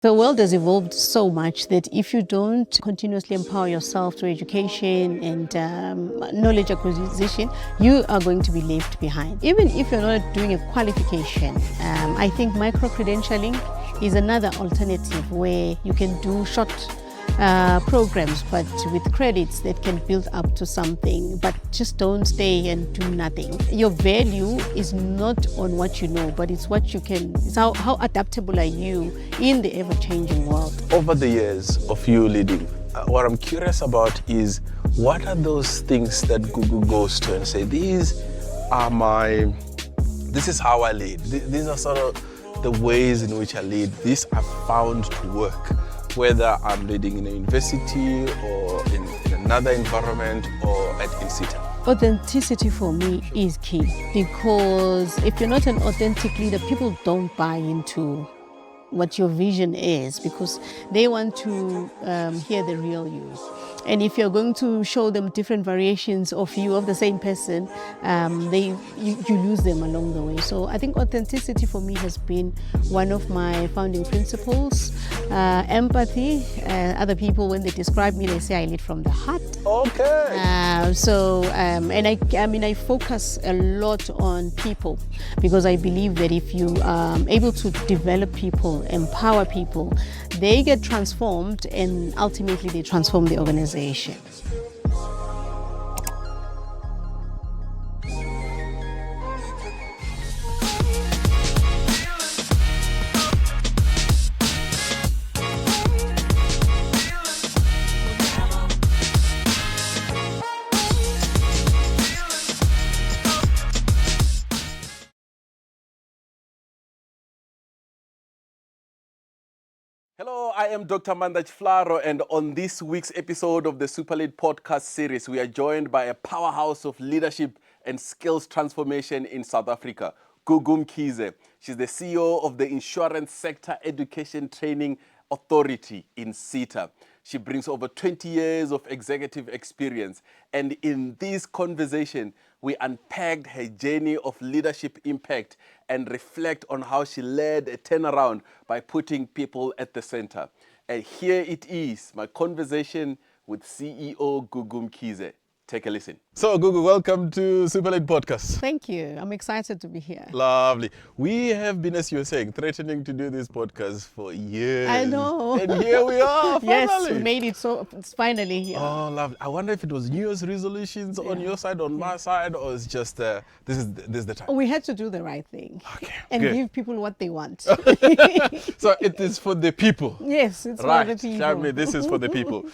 The world has evolved so much that if you don't continuously empower yourself through education and knowledge acquisition, you are going to be left behind. Even if you're not doing a qualification, I think micro-credentialing is another alternative where you can do short programs but with credits that can build up to something, but just don't stay and do nothing. Your value is not on what you know, but it's what you can, it's how adaptable are you in the ever-changing world. Over the years of you leading, what I'm curious about is what are those things that Gugu goes to and say, this is how I lead. These are sort of the ways in which I lead. These are found to work, whether I'm leading in a university or in another environment or at INSITA. Authenticity for me is key, because if you're not an authentic leader, people don't buy into what your vision is, because they want to hear the real you. And if you're going to show them different variations of you, of the same person, you lose them along the way. So I think authenticity for me has been one of my founding principles. Empathy. Other people, when they describe me, they say I lead from the heart. Okay. And I focus a lot on people, because I believe that if you are able to develop people, empower people, they get transformed and ultimately they transform the organization. Hello, I am Dr. Maanda Tshifularo, and on this week's episode of the Super Lead podcast series, we are joined by a powerhouse of leadership and skills transformation in South Africa, Gugu Mkhize. She's the CEO of the Insurance Sector Education Training Authority, INSITA. She brings over 20 years of executive experience, and in this conversation, we unpacked her journey of leadership impact and reflect on how she led a turnaround by putting people at the center. And here it is, my conversation with CEO Gugu Mkhize. Take a listen. So, Gugu, welcome to Super Lead Podcast. Thank you. I'm excited to be here. Lovely. We have been, as you were saying, threatening to do this podcast for years. I know. And here we are, finally. Yes, we made it, so it's finally here. Oh, lovely. I wonder if it was New Year's resolutions on your side, on my side, or it's just, this is the time. We had to do the right thing. Okay, and good. give people what they want. So it is for the people. Yes, it's right. for the people. Tell me, this is for the people.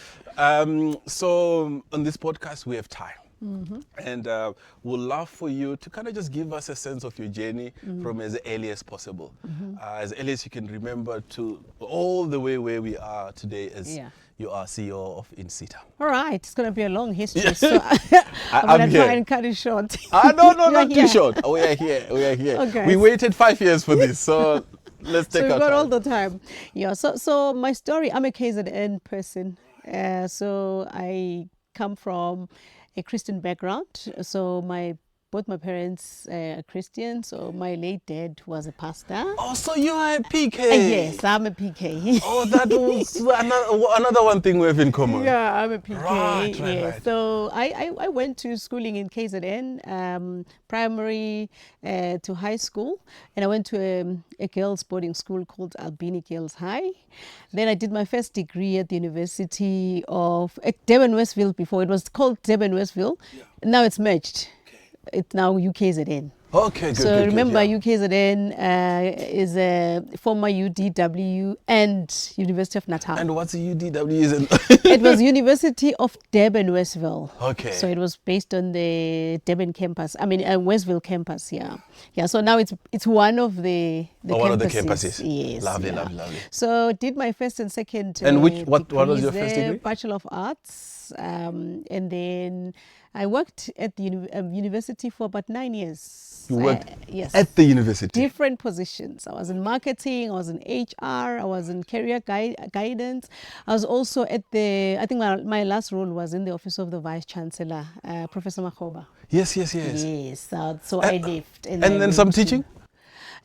So on this podcast, we have time. Mm-hmm. And we'd love for you to kind of just give us a sense of your journey from as early as possible. Mm-hmm. As early as you can remember to all the way where we are today as you are CEO of INSITA. All right, it's going to be a long history, so I'm going to try and cut it short. No, not too short. We are here. Okay. We waited 5 years for this, so let's take our time. So we've got all the time. Yeah, so my story, I'm a KZN person. So I come from a Christian background. So both my parents are Christian. So my late dad was a pastor. Oh, so you are a PK? Yes, I'm a PK. Oh, that was another one thing we have in common. Yeah, I'm a PK. Right. So I went to schooling in KZN, primary to high school, and I went to a girls' boarding school called Albini Girls High. Then I did my first degree at the University of Durban Westville. Before it was called Durban Westville. Yeah. Now it's merged. It's now UKZN. Okay, good. So remember, yeah. UKZN is a former UDW and University of Natal. And what's the UDW? It was University of Durban Westville. Okay. So it was based on the Durban campus. Westville campus. Yeah. So now it's one of the campuses. One of the campuses. Yes. Lovely. So did my first and second. And what was your first degree? Bachelor of Arts, and then I worked at the university for about 9 years. You worked yes. at the university? Different positions. I was in marketing, I was in HR, I was in career guidance. I was also at I think my last role was in the office of the Vice Chancellor, Professor Makhoba. Yes. Yes, so I left. And then some teaching?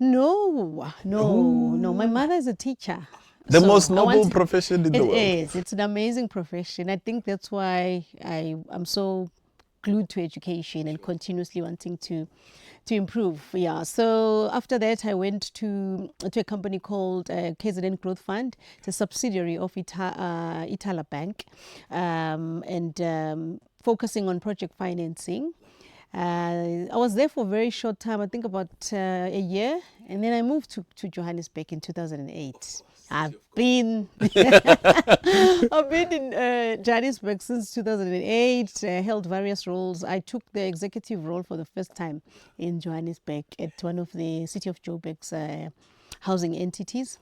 No. My mother is a teacher. The So most I noble want- profession in the world. It is. It's an amazing profession. I think that's why I'm so glued to education and continuously wanting to improve. Yeah. So after that, I went to a company called KZN Growth Fund. It's a subsidiary of Itala Bank, and focusing on project financing. I was there for a very short time, I think about a year, and then I moved to Johannesburg in 2008. I've been in Johannesburg since 2008. Held various roles. I took the executive role for the first time in Johannesburg at one of the City of Joburg's housing entities.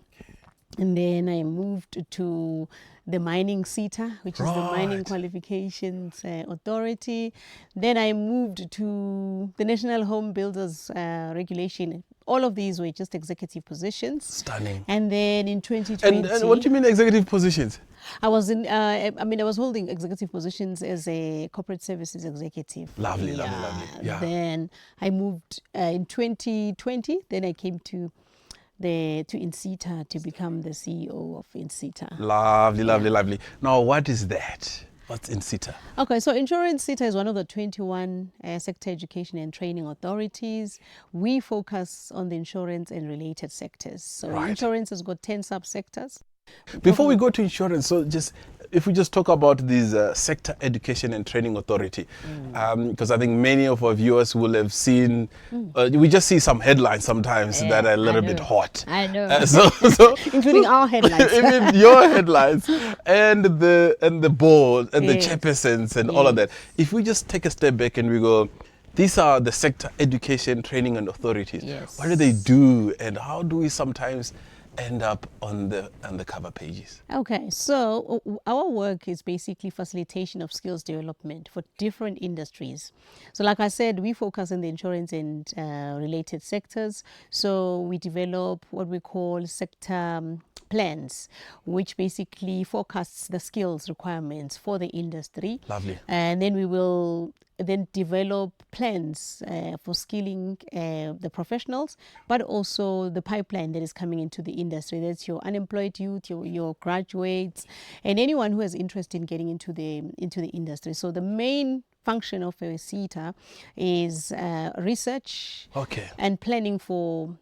And then I moved to the mining SITA, which is the Mining Right. Qualifications Authority. Then I moved to the National Home Builders Regulation. All of these were just executive positions. Stunning. And then in 2020, And what do you mean executive positions? I was I was holding executive positions as a corporate services executive. Lovely, lovely. Yeah. Then I moved in 2020. Then I came to INSITA to become the CEO of INSITA. Lovely. Now, what is that? What's INSITA? Okay, so INSITA is one of the 21 sector education and training authorities. We focus on the insurance and related sectors. So Right. insurance has got 10 subsectors. Before we go to insurance, so if we just talk about this sector education and training authority, because I think many of our viewers will have seen, we just see some headlines sometimes that are a little bit hot. I know. Including our headlines. Even your headlines and the board and the Yes. chairpersons and all of that. If we just take a step back and we go, these are the sector education, training and authorities. Yes. What do they do, and how do we sometimes end up on the cover pages? Okay, so our work is basically facilitation of skills development for different industries. So like I said, we focus on the insurance and related sectors. So we develop what we call sector plans, which basically forecasts the skills requirements for the industry. Lovely. And then we will then develop plans for skilling the professionals, but also the pipeline that is coming into the industry. That's your unemployed youth, your graduates, and anyone who has interest in getting into the industry. So the main function of a SITA is research and planning for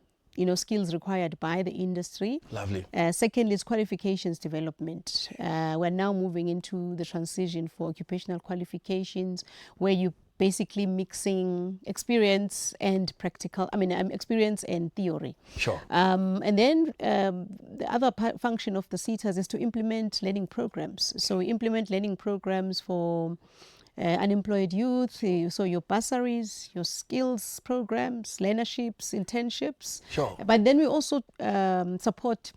skills required by the industry. Lovely. Second is qualifications development. We're now moving into the transition for occupational qualifications, where you basically mixing experience and experience and theory. Sure. And then the other function of the SITAs is to implement learning programs. So we implement learning programs for unemployed youth, so your bursaries, your skills programs, learnerships, internships. Sure. But then we also support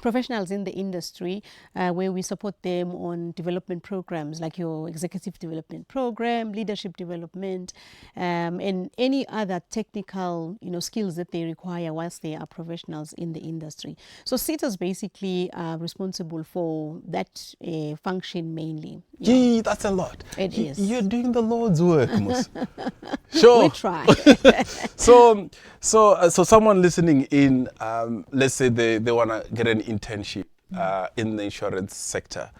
professionals in the industry, where we support them on development programs like your executive development program, leadership development, and any other technical skills that they require whilst they are professionals in the industry. So SITAs basically are responsible for that function mainly. Gee, that's a lot. It is. You're doing the Lord's work, Mus. Sure. We try. So someone listening in, let's say they want to get an internship in the insurance sector.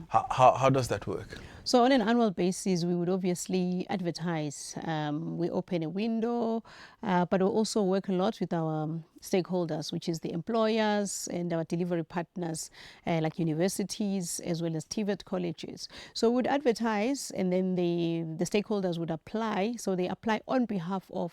How does that work? So on an annual basis, we would obviously advertise. We open a window, but we also work a lot with our stakeholders, which is the employers and our delivery partners, like universities as well as TVET colleges. So we would advertise, and then the stakeholders would apply. So they apply on behalf of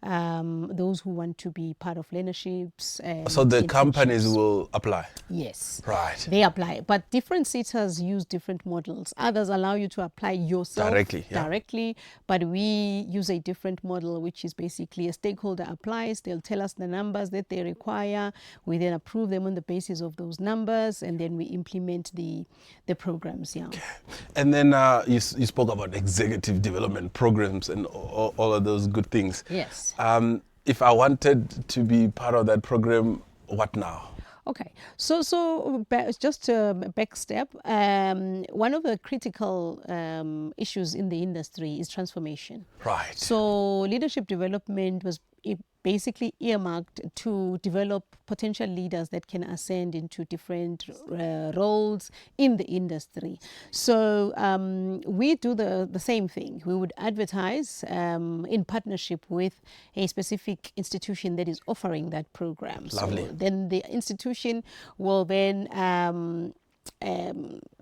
those who want to be part of learnerships. So the companies will apply? Yes. Right. They apply. But different SITAs use different models. Others allow you to apply yourself directly. But we use a different model, which is basically a stakeholder applies. They'll tell us the numbers that they require. We then approve them on the basis of those numbers, and then we implement the programs. Yeah. Okay. And then you spoke about executive development programs and all of those good things. Yes. If I wanted to be part of that program, what now? Okay, so just a back step. One of the critical issues in the industry is transformation. Right. So leadership development was basically earmarked to develop potential leaders that can ascend into different roles in the industry. So we do the same thing. We would advertise in partnership with a specific institution that is offering that program. Lovely. So then the institution will then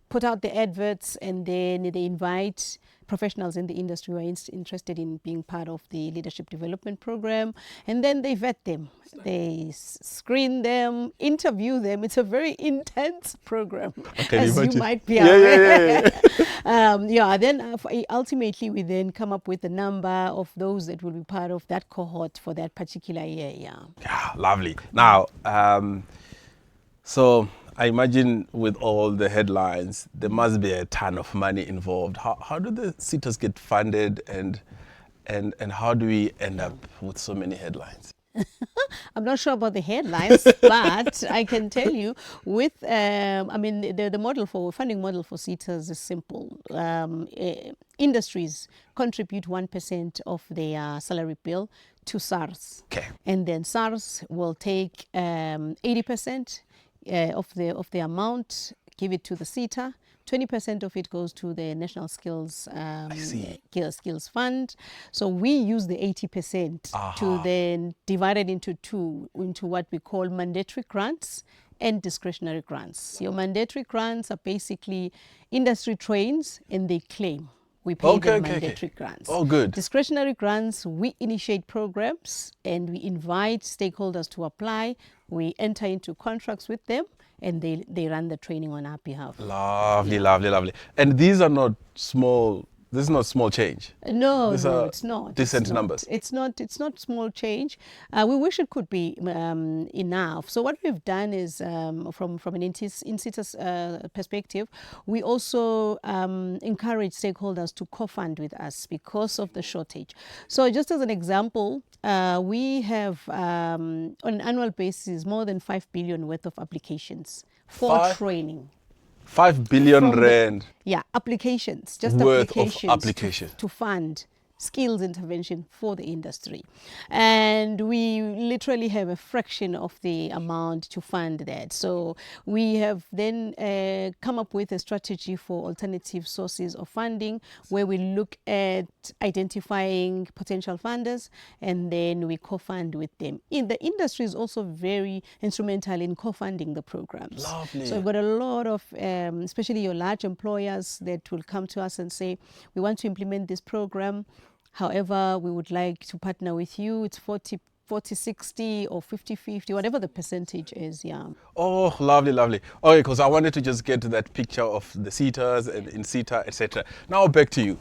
put out the adverts, and then they invite professionals in the industry who are interested in being part of the leadership development program, and then they vet them. They screen them, interview them. It's a very intense program, as you might be aware. Then ultimately we then come up with the number of those that will be part of that cohort for that particular year. Yeah, lovely. Now, so I imagine with all the headlines, there must be a ton of money involved. How do the SITAs get funded, and how do we end up with so many headlines? I'm not sure about the headlines, but I can tell you with, the model for funding model for SITAs is simple. Industries contribute 1% of their salary bill to SARS. Okay. And then SARS will take 80% of the amount, give it to the SITA. 20% of it goes to the National Skills Skills Fund. So we use the 80% to then divide it into what we call mandatory grants and discretionary grants. Your mandatory grants are basically industry trains and they claim. We pay them mandatory grants. Oh, good. Discretionary grants, we initiate programs and we invite stakeholders to apply. We enter into contracts with them, and they run the training on our behalf. Lovely, lovely, lovely. And these are not small. This is not small change. No, it's not. Decent numbers. It's not small change. We wish it could be enough. So what we've done is, from an INSITA's perspective, we also encourage stakeholders to co-fund with us because of the shortage. So just as an example, we have on an annual basis more than 5 billion worth of applications for training. 5 billion rand. Applications, just worth applications to fund skills intervention for the industry. And we literally have a fraction of the amount to fund that. So we have then come up with a strategy for alternative sources of funding, where we look at identifying potential funders and then we co-fund with them. The industry is also very instrumental in co-funding the programs. Lovely. So we've got a lot of, especially your large employers that will come to us and say, we want to implement this program. However, we would like to partner with you. It's 40-60 or 50-50, whatever the percentage is, Oh, lovely, lovely. Okay, because I wanted to just get to that picture of the SITAs and INSITA, etc. Now back to you.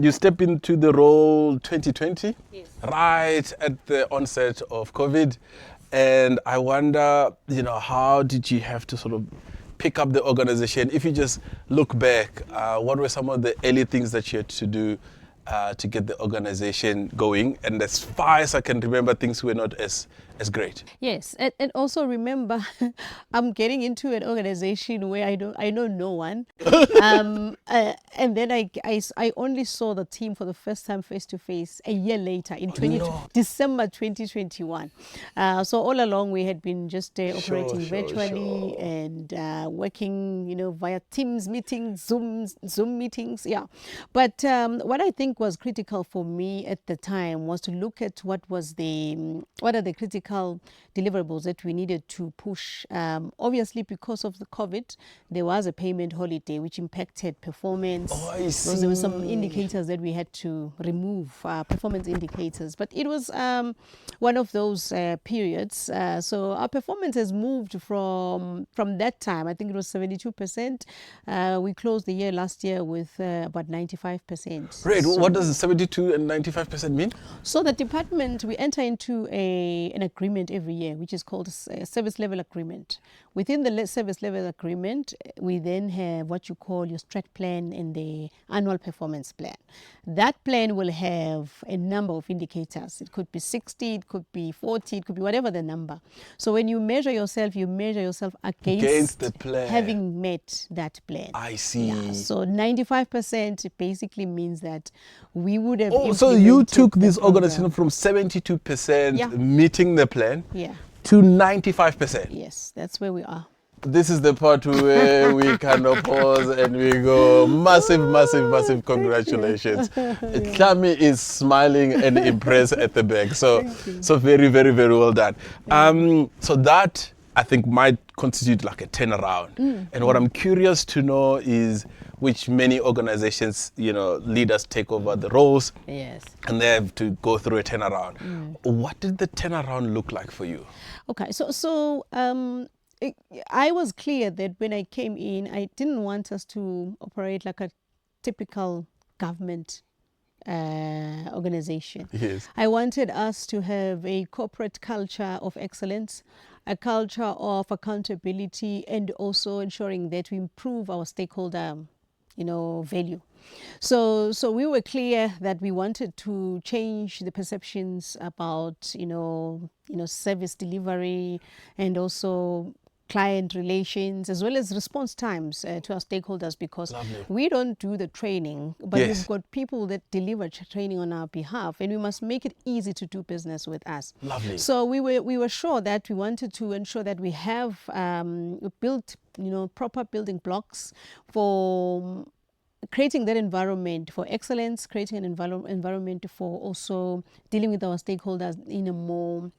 You step into the role 2020, yes, right at the onset of COVID. And I wonder, how did you have to sort of pick up the organization? If you just look back, what were some of the early things that you had to do to get the organization going? And as far as I can remember, things were not as great. Yes, and also remember, I'm getting into an organization where I know no one, and then I only saw the team for the first time face to face a year later in December 2021. So all along we had been just operating virtually and working, via Teams meetings, Zoom meetings, But what I think was critical for me at the time was to look at what are the critical deliverables that we needed to push. Obviously, because of the COVID, there was a payment holiday which impacted performance. Oh, I see. There were some indicators that we had to remove, performance indicators. But it was one of those periods. So our performance has moved from that time. I think it was 72%. We closed the year last year with about 95%. Right. So, what does 72 and 95% mean? So the department, we enter into an agreement every year, which is called a service level agreement, within the service level agreement, we then have what you call your strat plan and the annual performance plan. That plan will have a number of indicators. It could be 60, it could be 40, it could be whatever the number. So when you measure yourself against the plan, having met that plan. I see. Yeah, so 95% basically means that we would have. Oh, so you took this program. organization from 72% Yeah. meeting the plan, Yeah. to 95%. Yes, that's where we are. This is the part where we kind of pause and we go, massive congratulations. Tlami is smiling and impressed at the back. So very well done. So that, I think, might constitute like a turnaround. And what I'm curious to know is, which many organizations, leaders take over the roles. Yes. And they have to go through a turnaround. What did the turnaround look like for you? Okay, so I was clear that when I came in, I didn't want us to operate like a typical government organization. Yes. I wanted us to have a corporate culture of excellence, a culture of accountability, and also ensuring that we improve our stakeholder value. So we were clear that we wanted to change the perceptions about service delivery and also client relations, as well as response times to our stakeholders, because we don't do the training, but we've got people that deliver training on our behalf, and we must make it easy to do business with us. Lovely. So we were sure that we wanted to ensure that we have built proper building blocks for creating that environment for excellence, creating an environment for also dealing with our stakeholders in a more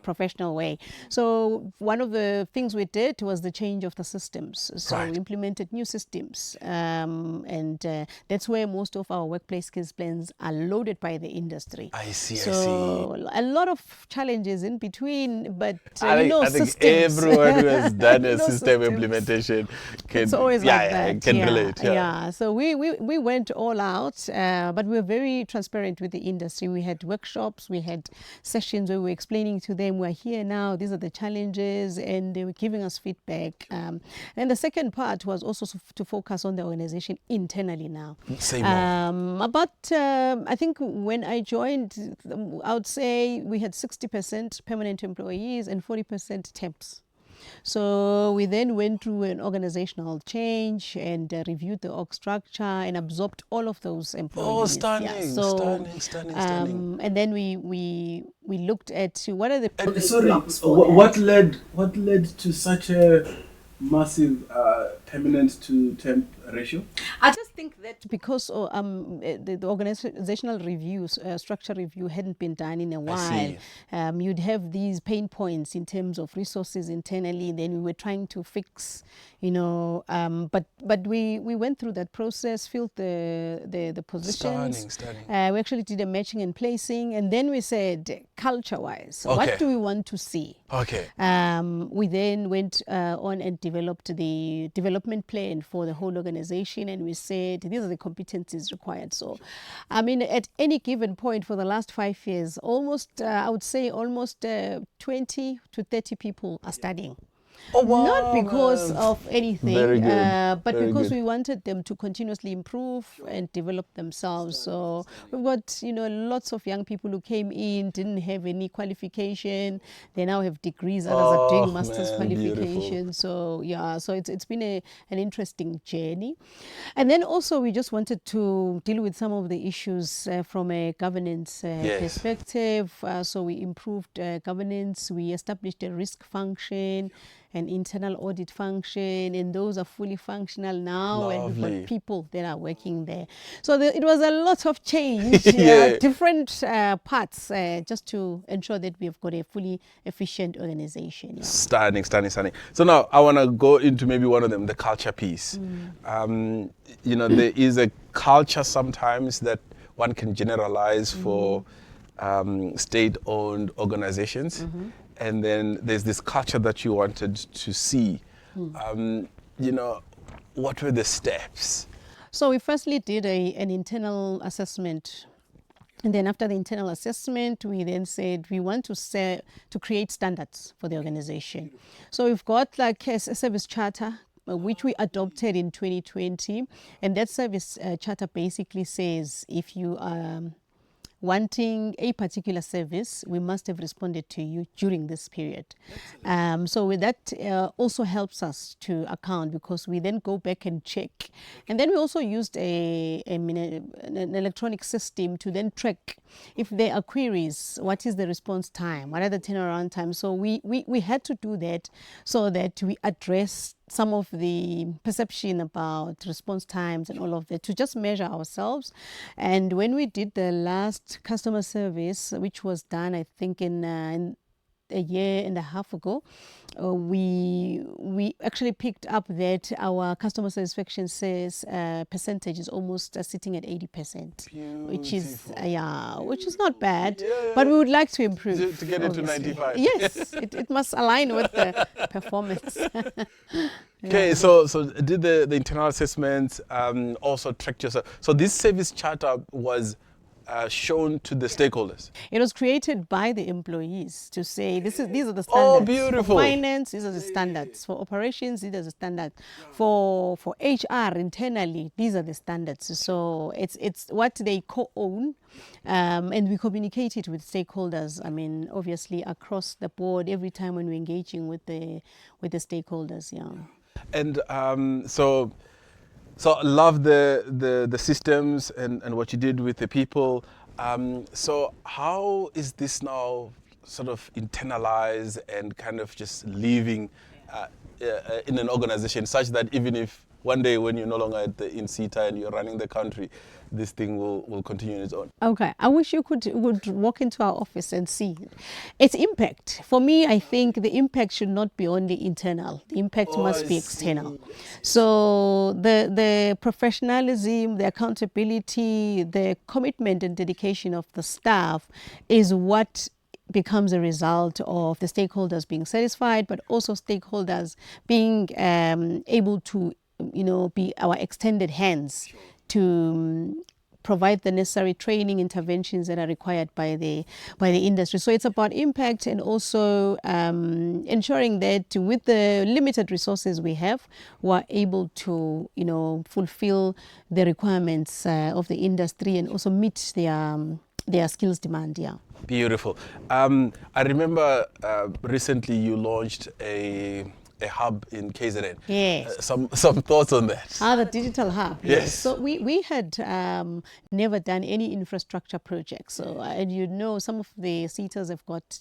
professional way. So one of the things we did was the change of the systems. So we implemented new systems, and that's where most of our workplace skills plans are loaded by the industry. I see. A lot of challenges in between, but I think systems. everyone who has done a system implementation can, it's always like that. Can relate. So we went all out, but we were very transparent with the industry. We had workshops, we had sessions where we were explaining to them, we're here now, these are the challenges, and they were giving us feedback. And the second part was also to focus on the organization internally now. Say more. I think when I joined, I would say we had 60% permanent employees and 40% temps. So we then went through an organizational change and reviewed the org structure and absorbed all of those employees. Stunning. And then we looked at what are the what led to such a massive permanent to temp ratio? I just think that because the organizational reviews, structure review hadn't been done in a while, you'd have these pain points in terms of resources internally. Then we were trying to fix, but we went through that process, filled the positions. Stunning. We actually did a matching and placing, and then we said, culture-wise, what do we want to see? Okay. We then went on and developed the development plan for the whole organization, and we said these are the competencies required. So, I mean, at any given point for the last 5 years, I would say almost 20 to 30 people are studying. Oh, wow. Not because of anything, but because good. we wanted them to continuously improve and develop themselves. So we've got, lots of young people who came in, didn't have any qualification. They now have degrees, others are doing master's qualification. So it's been an interesting journey. And then also we just wanted to deal with some of the issues from a governance perspective. So we improved governance. We established a risk function, an internal audit function, and those are fully functional now. Lovely. And we've got people that are working there. So it was a lot of change, different parts, just to ensure that we've got a fully efficient organization. Stunning. So now I want to go into maybe one of them, the culture piece. There is a culture sometimes that one can generalize for state-owned organizations. And then there's this culture that you wanted to see. What were the steps? So we firstly did an internal assessment And then after the internal assessment, we then said we want to create standards for the organization. So we've got like a service charter, which we adopted in 2020. And that service charter basically says if you are wanting a particular service, we must have responded to you during this period. So with that also helps us to account, because we then go back and check. And then we also used an electronic system to then track if there are queries, what is the response time, what are the turnaround times. So we had to do that so that we address some of the perception about response times and all of that, to just measure ourselves. And when we did the last customer service, which was done, I think in a year and a half ago, we actually picked up that our customer satisfaction percentage is almost sitting at 80%. Beautiful. Which is not bad, but we would like to improve to get it to 95. Yes, it must align with the performance. Okay, so did the internal assessment, also tracked yourself. So this service charter was shown to the stakeholders. It was created by the employees to say these are the standards. Oh, beautiful. For finance, these are the standards. For operations, these are the standards. For HR internally, these are the standards. So it's what they co-own, and we communicate it with stakeholders. I mean, obviously across the board, every time when we're engaging with the stakeholders. Yeah. And so I love the systems and what you did with the people. So how is this now sort of internalized and kind of just living in an organization, such that even if one day when you're no longer at the INSITA and you're running the country, this thing will continue on its own? Okay, I wish you would walk into our office and see its impact. For me, I think the impact should not be only internal. The impact must be external. So the professionalism, the accountability, the commitment and dedication of the staff is what becomes a result of the stakeholders being satisfied, but also stakeholders being able to be our extended hands to provide the necessary training interventions that are required by the industry. So it's about impact, and also ensuring that with the limited resources we have, we're able to fulfill the requirements of the industry and also meet their skills demand. Yeah. Beautiful. I remember recently you launched a hub in KZN. Yes. Some thoughts on that? The digital hub. Yes. So we had never done any infrastructure projects. So and some of the SITAs have got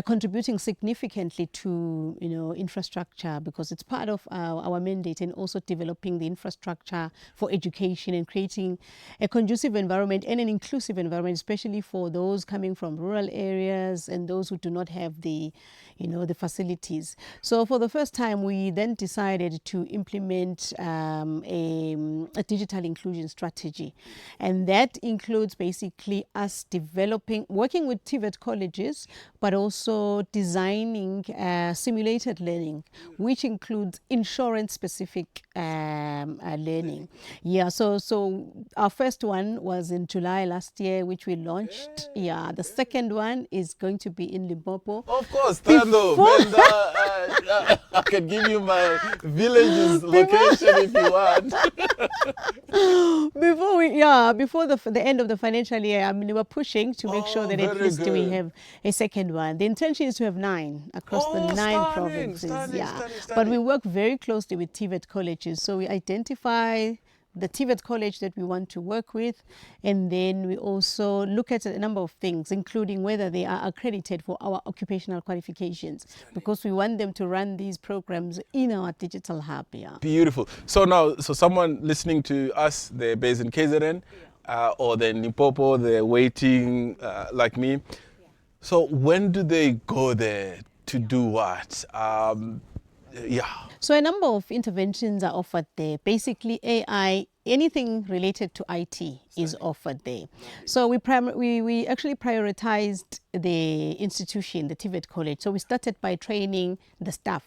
contributing significantly to infrastructure, because it's part of our mandate, and also developing the infrastructure for education and creating a conducive environment and an inclusive environment, especially for those coming from rural areas and those who do not have the facilities. So for the first time, we then decided to implement a digital inclusion strategy, and that includes basically us working with TVET colleges, but also designing simulated learning, which includes insurance-specific learning. Yeah, so our first one was in July last year, which we launched. Yeah, the second one is going to be in Limpopo. Of course, I can give you my village's location if you want. Before the end of the financial year, I mean, we were pushing to make sure that at least we have a second one. The intention is to have 9 across the 9 provinces. Stunning. But we work very closely with TVET colleges. So we identify the TVET college that we want to work with, and then we also look at a number of things, including whether they are accredited for our occupational qualifications, because we want them to run these programs in our digital hub. Yeah. Beautiful. So someone listening to us, they're based in KZN, or they're in Limpopo, they're waiting like me. So when do they go there to do what? So a number of interventions are offered there. Basically, AI, anything related to IT is offered there. So we actually prioritized the institution, the TVET college. So we started by training the staff.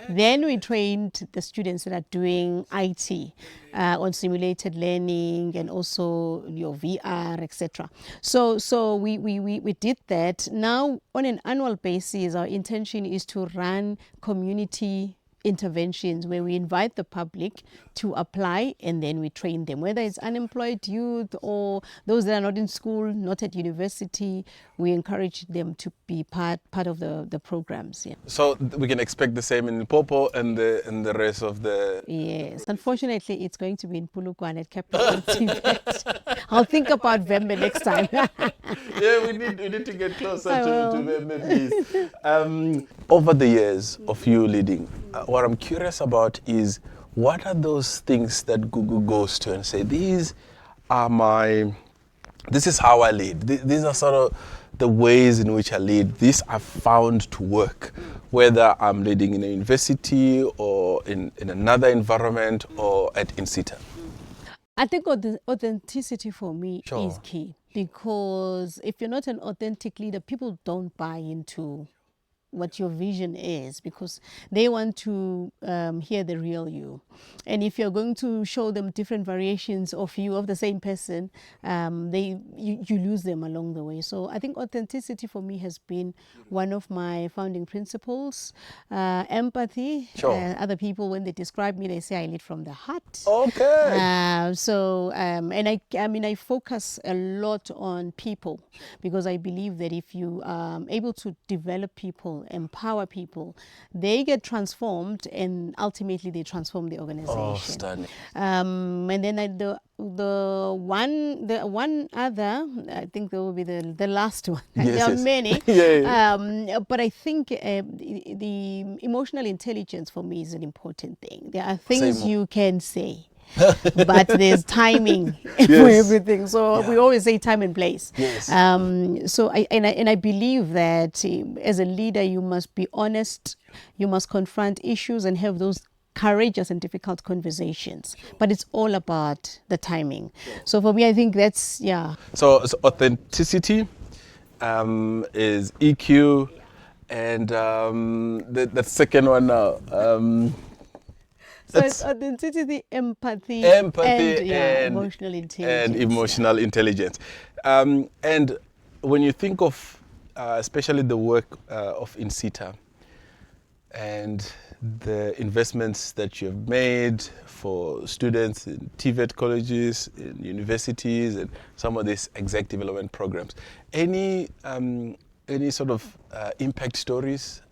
Then we trained the students that are doing IT on simulated learning and also your VR, etc. So we did that. Now, on an annual basis, our intention is to run community interventions where we invite the public to apply and then we train them, whether it's unemployed youth or those that are not in school, not at university. We encourage them to be part of the programs. Yeah. So we can expect the same in Limpopo and the rest of the... Yes, unfortunately it's going to be in Polokwane at Capital Tibet. I'll think about Vembe next time. Yeah, we need to get closer to Vembe, please. Over the years of you leading, what I'm curious about is, what are those things that Gugu goes to and say, this is how I lead. These are sort of the ways in which I lead. This I've found to work, whether I'm leading in a university or in another environment or at INSITA. I think authenticity for me is key, because if you're not an authentic leader, people don't buy into what your vision is, because they want to hear the real you. And if you're going to show them different variations of you, of the same person, you lose them along the way. So I think authenticity for me has been one of my founding principles. Empathy. Other people, when they describe me, they say I lead from the heart. Okay. And I focus a lot on people, because I believe that if you are able to develop people, empower people, they get transformed and ultimately they transform the organization. Oh, stunning. And then the one other, I think there will be the last one. There are many. But I think the emotional intelligence for me is an important thing. There are things you can say, but there's timing for everything. So we always say time and place. So I believe that as a leader, you must be honest, you must confront issues and have those courageous and difficult conversations. But it's all about the timing. So for me, I think that's, So authenticity is EQ, and the second one now. So it's authenticity, empathy and emotional intelligence. And emotional intelligence. And when you think of especially the work of INSITA and the investments that you have made for students in TVET colleges, in universities, and some of these exec development programs, any sort of impact stories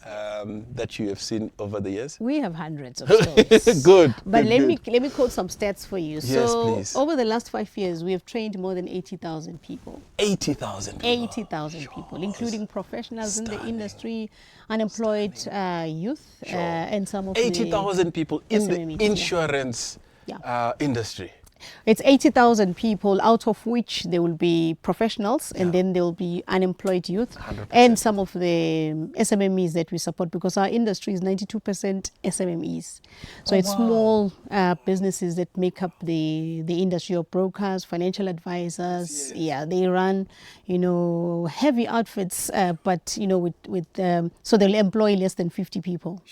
that you have seen over the years? We have hundreds of stories. Good. But let me quote some stats for you. Yes, please. Over the last 5 years, we have trained more than 80,000 people. 80,000 people? 80,000 people, including professionals in the industry, unemployed youth, and some of 80,000 people in SMEs, the insurance industry. It's 80,000 people, out of which there will be professionals and then there will be unemployed youth 100%. And some of the SMMEs that we support, because our industry is 92% SMMEs. So it's small businesses that make up the industry of brokers, financial advisors. They run, heavy outfits, but, so they'll employ less than 50 people.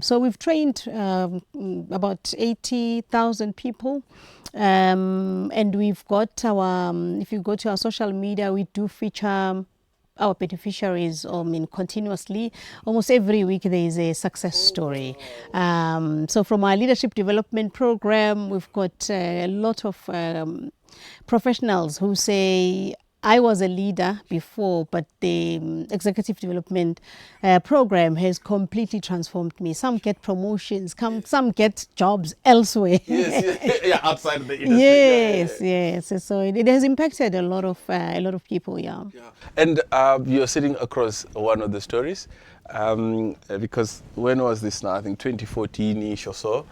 So we've trained about 80,000 people, and we've got our, if you go to our social media, we do feature our beneficiaries continuously. Almost every week there is a success story. So from our leadership development program, we've got a lot of professionals who say, I was a leader before, but the executive development program has completely transformed me. Some get promotions, some get jobs elsewhere. Outside the industry. Yes. So it has impacted a lot of people. And you're sitting across one of the stories, because when was this now? I think 2014-ish or so.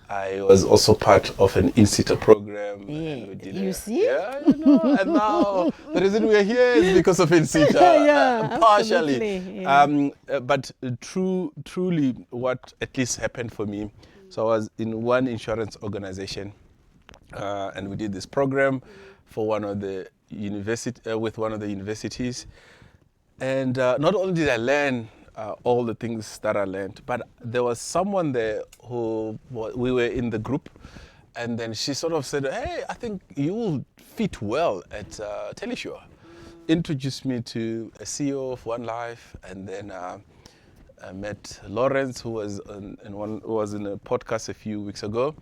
I was also part of an INSITA program. And we did and now the reason we're here is because of INSITA, partially. But truly what at least happened for me, so I was in one insurance organization, and we did this program for one of the with one of the universities. And not only did I learn all the things that I learned. But there was someone there who we were in the group, and then she sort of said, "Hey, I think you will fit well at Teleshore." Introduced me to a CEO of One Life, and then I met Lawrence, who was in a podcast a few weeks ago,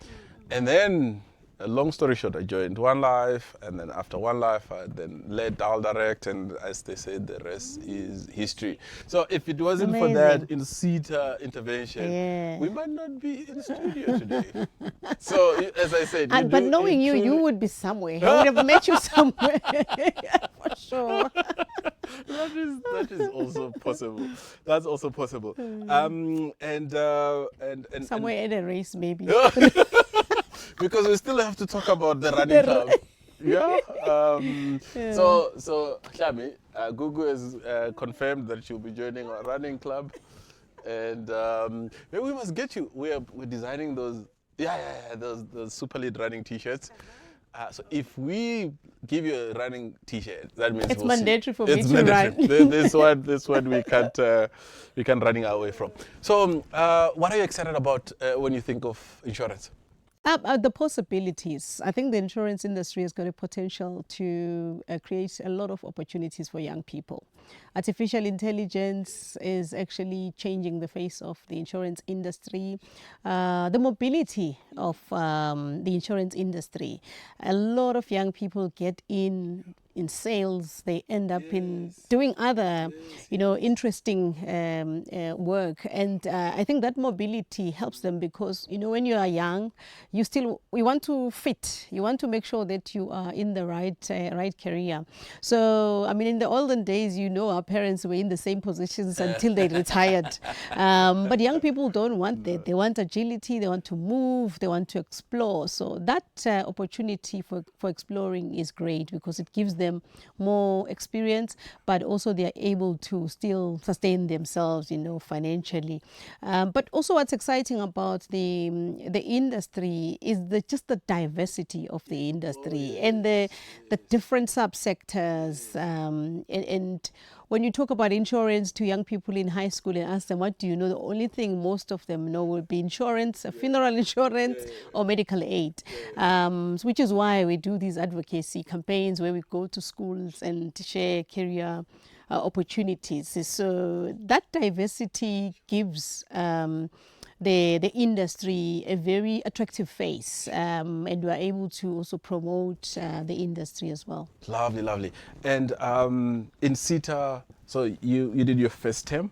and then. A long story short, I joined One Life, and then after One Life, I then led Dial Direct, and as they said, the rest is history. So if it wasn't for that INSITA intervention, we might not be in the studio today. So as I said, but knowing you, you would be somewhere. I would have met you somewhere for sure. That is also possible. That's also possible. And somewhere at a race, maybe. Because we still have to talk about the running club. Yeah. So Hlami, Gugu has confirmed that she'll be joining our running club, and maybe we must get you. We're designing those. Those super lead running T-shirts. So if we give you a running T-shirt, that means it's mandatory for me to run. This one we can't running away from. So what are you excited about when you think of insurance? The possibilities. I think the insurance industry has got a potential to create a lot of opportunities for young people. Artificial intelligence is actually changing the face of the insurance industry. The mobility of the insurance industry. A lot of young people get in sales, they end up in doing other, interesting work. And I think that mobility helps them because, when you are young, you want to fit. You want to make sure that you are in the right career. So, I mean, in the olden days, our parents were in the same positions until they retired. But young people don't want that. They want agility, they want to move, they want to explore. So that opportunity for exploring is great because it gives them more experience, but also they are able to still sustain themselves, financially. But also what's exciting about the industry is just the diversity of the industry and the different subsectors. And when you talk about insurance to young people in high school and ask them, what do you know? The only thing most of them know will be insurance, funeral insurance or medical aid, which is why we do these advocacy campaigns where we go to schools and share career opportunities. So that diversity gives the industry a very attractive face, and we are able to also promote the industry as well. Lovely. And INSITA, so you did your first term.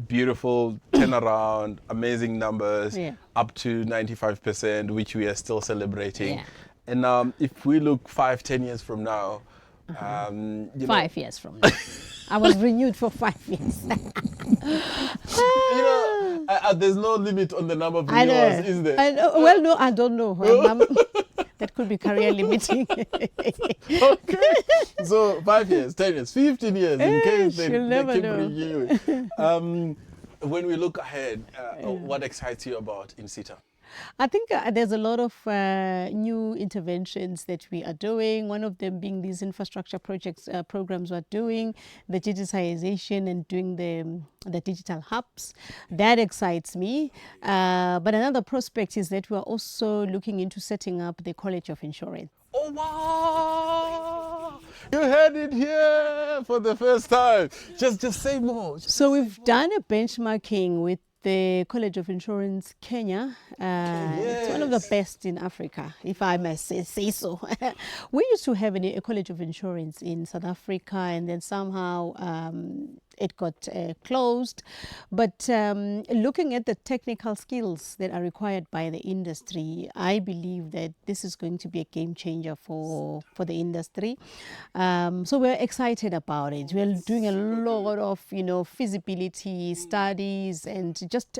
Beautiful turnaround, amazing numbers, up to 95%, which we are still celebrating. And if we look 5-10 years from now, 5 years from now. I was renewed for 5 years. There's no limit on the number of renewals, is there? Well, no, I don't know. That could be career limiting. Okay. So 5 years, 10 years, 15 years, in case they keep renewing. When we look ahead, what excites you about INSITA? I think there's a lot of new interventions that we are doing. One of them being these infrastructure programs we're doing, the digitization and doing the digital hubs. That excites me. But another prospect is that we're also looking into setting up the College of Insurance. Oh, wow! You heard it here for the first time. Just say more. So we've done a benchmarking with the College of Insurance Kenya. It's one of the best in Africa, if I may say so. We used to have a College of Insurance in South Africa, and then somehow it got closed. But looking at the technical skills that are required by the industry, I believe that this is going to be a game changer for the industry. So we're excited about it. We're doing a lot of feasibility studies and just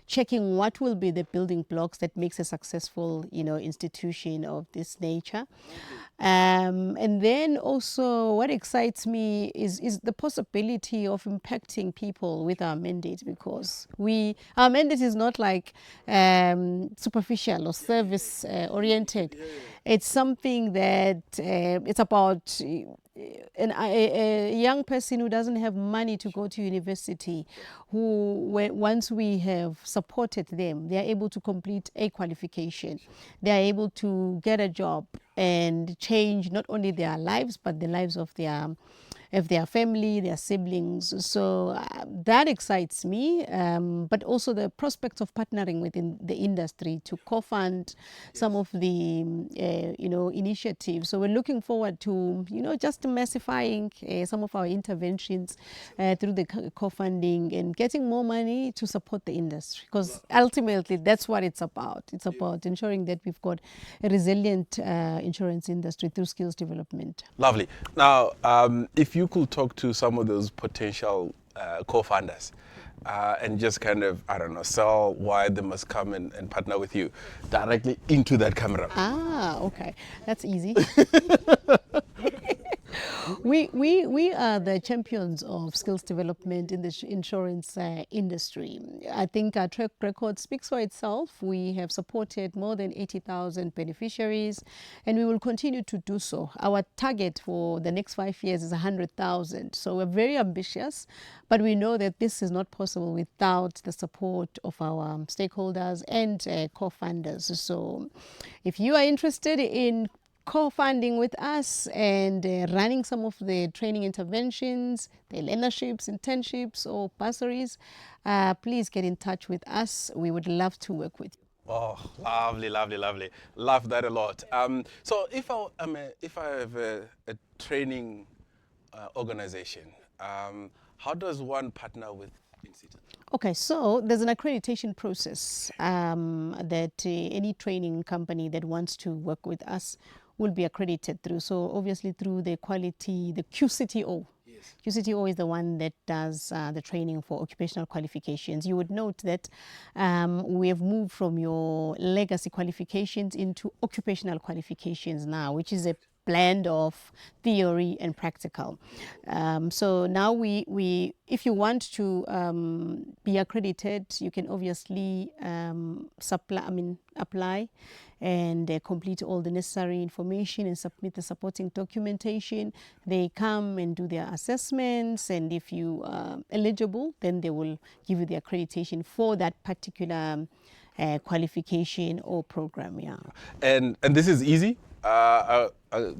checking what will be the building blocks that makes a successful institution of this nature. And then also what excites me is the possibility of impacting people with our mandate, because our mandate is not like superficial or service oriented. It's something that it's about a young person who doesn't have money to go to university, once we have supported them, they are able to complete a qualification. They are able to get a job and change not only their lives, but the lives of their family, their siblings. So that excites me, but also the prospect of partnering within the industry to co-fund some of the initiatives. So we're looking forward to just massifying some of our interventions through the co-funding and getting more money to support the industry, because ultimately that's what it's about. It's about ensuring that we've got a resilient insurance industry through skills development. Lovely. Now, if you could talk to some of those potential co-funders and just kind of, I don't know, sell why they must come and partner with you directly into that camera. Okay. That's easy. We are the champions of skills development in the insurance industry. I think our track record speaks for itself. We have supported more than 80,000 beneficiaries, and we will continue to do so. Our target for the next 5 years is 100,000. So we're very ambitious, but we know that this is not possible without the support of our stakeholders and co-funders. So if you are interested in co-funding with us and running some of the training interventions, the learnerships, internships, or bursaries, please get in touch with us. We would love to work with you. Oh, lovely, lovely, lovely. Love that a lot. So if I have a training organization, how does one partner with INSITA? Okay, so there's an accreditation process that any training company that wants to work with us will be accredited through. So obviously through the quality, the QCTO. Yes. QCTO is the one that does the training for occupational qualifications. You would note that we have moved from your legacy qualifications into occupational qualifications now, which is a blend of theory and practical. So now if you want to be accredited, you can obviously apply and complete all the necessary information and submit the supporting documentation. They come and do their assessments, and if you are eligible, then they will give you the accreditation for that particular qualification or program. Yeah. And this is easy.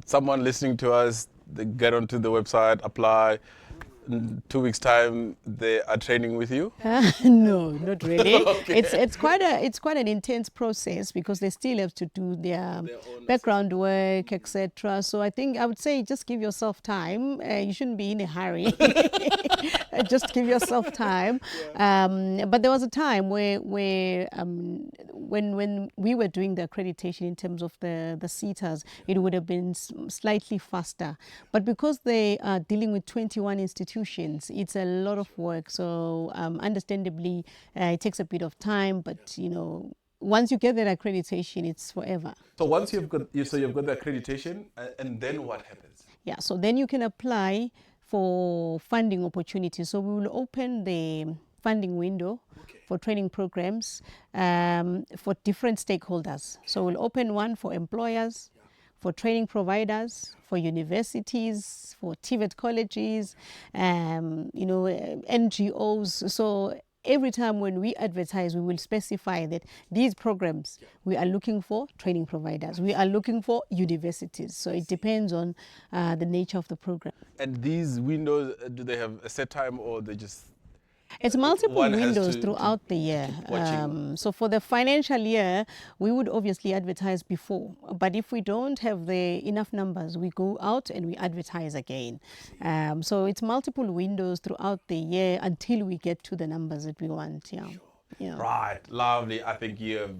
Someone listening to us, they get onto the website, apply. In 2 weeks' time, they are training with you? No, not really. Okay. It's quite an intense process, because they still have to do their background work, etc. So I would say just give yourself time. You shouldn't be in a hurry. Just give yourself time. Yeah. But there was a time where when we were doing the accreditation in terms of the SITAs, it would have been slightly faster. But because they are dealing with 21 institutions, it's a lot of work. So understandably, it takes a bit of time, but once you get that accreditation, it's forever. So once you've got the accreditation, and then what happens? Yeah, so then you can apply for funding opportunities. So we will open the funding window for training programs for different stakeholders. So we'll open one for employers, for training providers, for universities, for TVET colleges, NGOs. So every time when we advertise, we will specify that these programs, we are looking for training providers, we are looking for universities. So it depends on the nature of the program. And these windows, do they have a set time, or they just... It's multiple windows throughout the year. So for the financial year, we would obviously advertise before. But if we don't have enough numbers, we go out and we advertise again. So it's multiple windows throughout the year until we get to the numbers that we want. Yeah. Yeah. Right, lovely. I think you have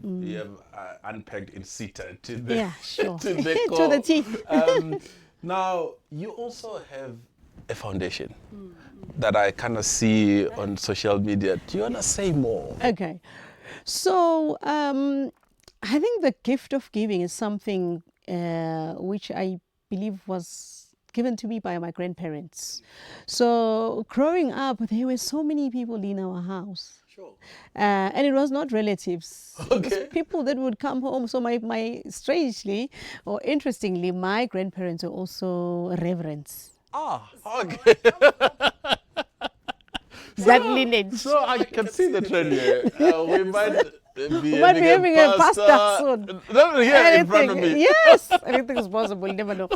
unpacked INSITA to the sure. to the to the T. Now you also have a foundation that I kind of see on social media. Do you want to say more? Okay. So I think the gift of giving is something which I believe was given to me by my grandparents. So growing up, there were so many people in our house. Sure. And it was not relatives. It was Okay. people that would come home. So my strangely or interestingly, my grandparents were also reverends. Ah, okay. That lineage. So I can see the trend here. We might be We might be having a pasta soon. No, here in front of me. Yes, anything is possible. You never know.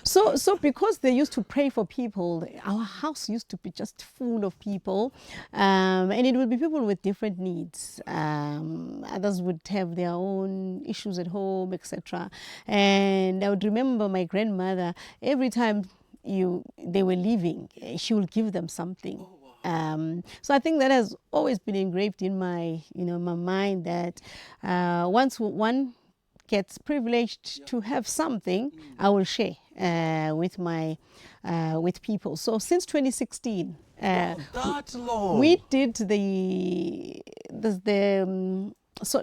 So because they used to pray for people, our house used to be just full of people, and it would be people with different needs. Others would have their own issues at home, etc. And I would remember my grandmother every time they were leaving, she would give them something. So I think that has always been engraved in my mind that once one gets privileged to have something, I will share with people. So since 2016, That's long. we did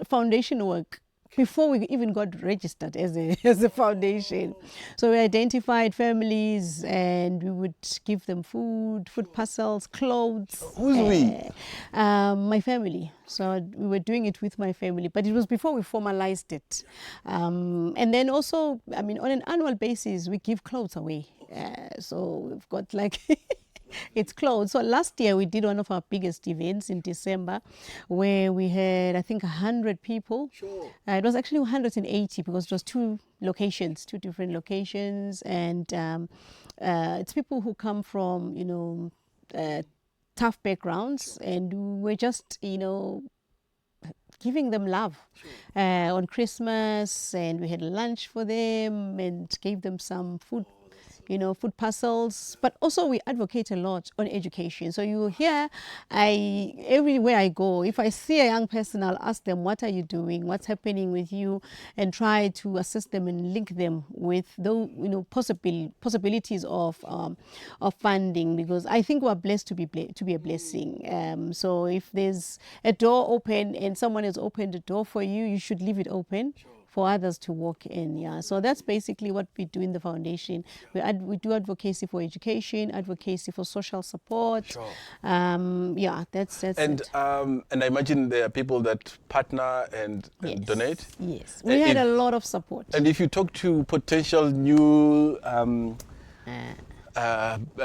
foundation work before we even got registered as a foundation. So we identified families and we would give them food parcels, clothes. Who's we? My family. So we were doing it with my family, but it was before we formalized it. And then also, on an annual basis, we give clothes away. So we've got like it's closed. So last year we did one of our biggest events in December where we had, I think, 100 people. Sure. It was actually 180 because it was two different locations. And it's people who come from, tough backgrounds, and we're just, giving them love on Christmas, and we had lunch for them and gave them some food food parcels, but also we advocate a lot on education. So you hear, everywhere I go, if I see a young person, I'll ask them, what are you doing? What's happening with you? And try to assist them and link them with those, possibilities of funding, because I think we're blessed to be a blessing. So if there's a door open and someone has opened a door for you, you should leave it open. Sure. For others to walk in. Yeah, so that's basically what we do in the foundation. We do advocacy for education, advocacy for social support. Sure. That's and it. And I imagine there are people that partner and Yes. donate. Yes, we had a lot of support. And if you talk to potential new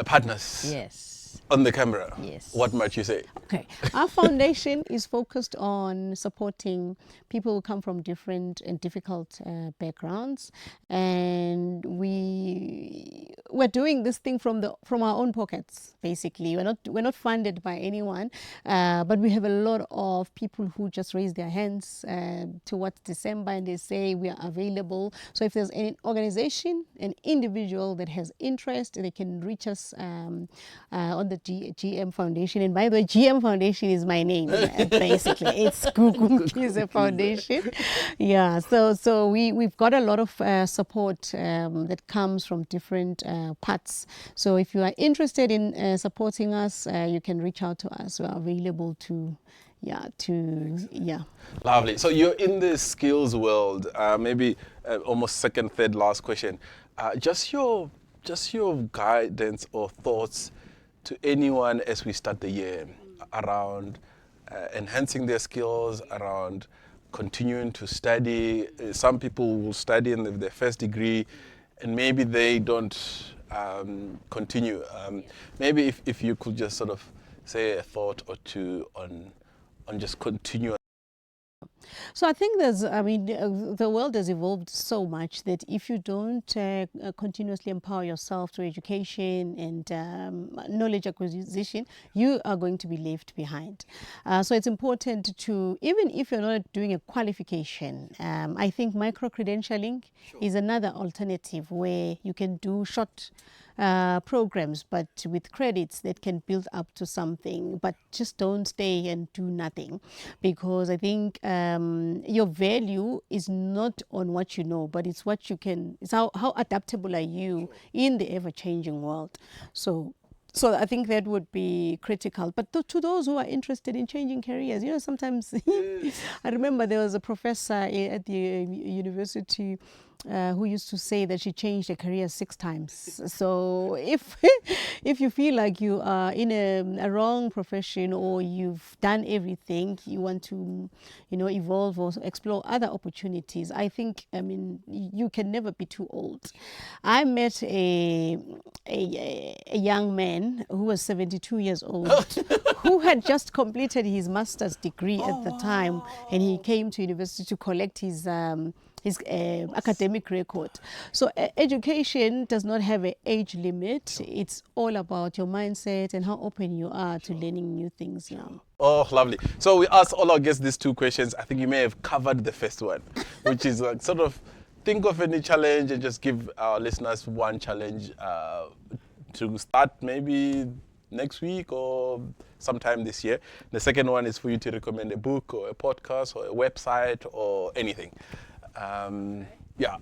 partners, Yes. on the camera, Yes. what might you say? Okay, our foundation is focused on supporting people who come from different and difficult backgrounds, and we're doing this thing from our own pockets. Basically, we're not funded by anyone, but we have a lot of people who just raise their hands towards December and they say we are available. So if there's any organization, an individual that has interest, they can reach us on the GM Foundation. And by the way, GM Foundation is my name. Basically, it's Gugu Mkhize Foundation. Yeah, so we've got a lot of support that comes from different parts. So if you are interested in supporting us, you can reach out to us. We're available to. Lovely. So you're in the skills world. Maybe almost second, third, last question. Just your guidance or thoughts to anyone as we start the year around enhancing their skills, around continuing to study. Some people will study in their first degree and maybe they don't continue. Maybe if you could just sort of say a thought or two on just continue. So I think the world has evolved so much that if you don't continuously empower yourself through education and knowledge acquisition, you are going to be left behind. So it's important to, even if you're not doing a qualification, I think micro-credentialing is another alternative where you can do short programs, but with credits that can build up to something, but just don't stay and do nothing, because I think your value is not on what you know, but it's what you can, it's how adaptable are you in the ever-changing world. So I think that would be critical. But to those who are interested in changing careers, sometimes I remember there was a professor at the University who used to say that she changed her career 6 times. So if if you feel like you are in a wrong profession, or you've done everything, you want to, evolve or explore other opportunities, I think, you can never be too old. I met a young man who was 72 years old, who had just completed his master's degree at the time, and he came to university to collect his academic record. So education does not have an age limit. It's all about your mindset and how open you are to learning new things. Yeah. Oh, lovely. So we asked all our guests these 2 questions. I think you may have covered the first one, which is like sort of think of any challenge and just give our listeners one challenge to start maybe next week or sometime this year. The second one is for you to recommend a book or a podcast or a website or anything. Yeah.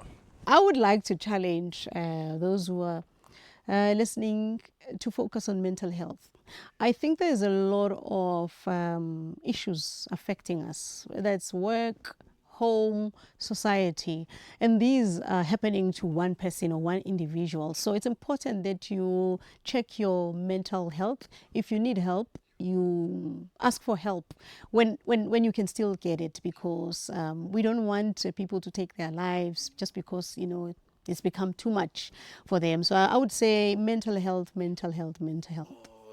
I would like to challenge those who are listening to focus on mental health. I think there's a lot of issues affecting us, whether it's work, home, society, and these are happening to one person or one individual. So it's important that you check your mental health. If you need help, you ask for help when you can still get it, because we don't want people to take their lives just because it's become too much for them. So I would say mental health.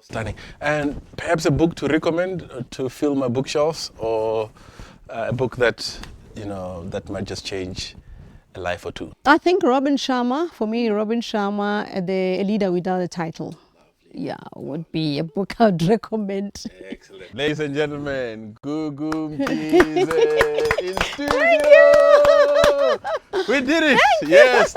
Stunning. And perhaps a book to recommend to fill my bookshelves, or a book that that might just change a life or two. I think Robin Sharma, A Leader Without a Title. Yeah, would be a book I'd recommend. Excellent. Ladies and gentlemen, Gugu Mkhize in studio. We did it. Yes.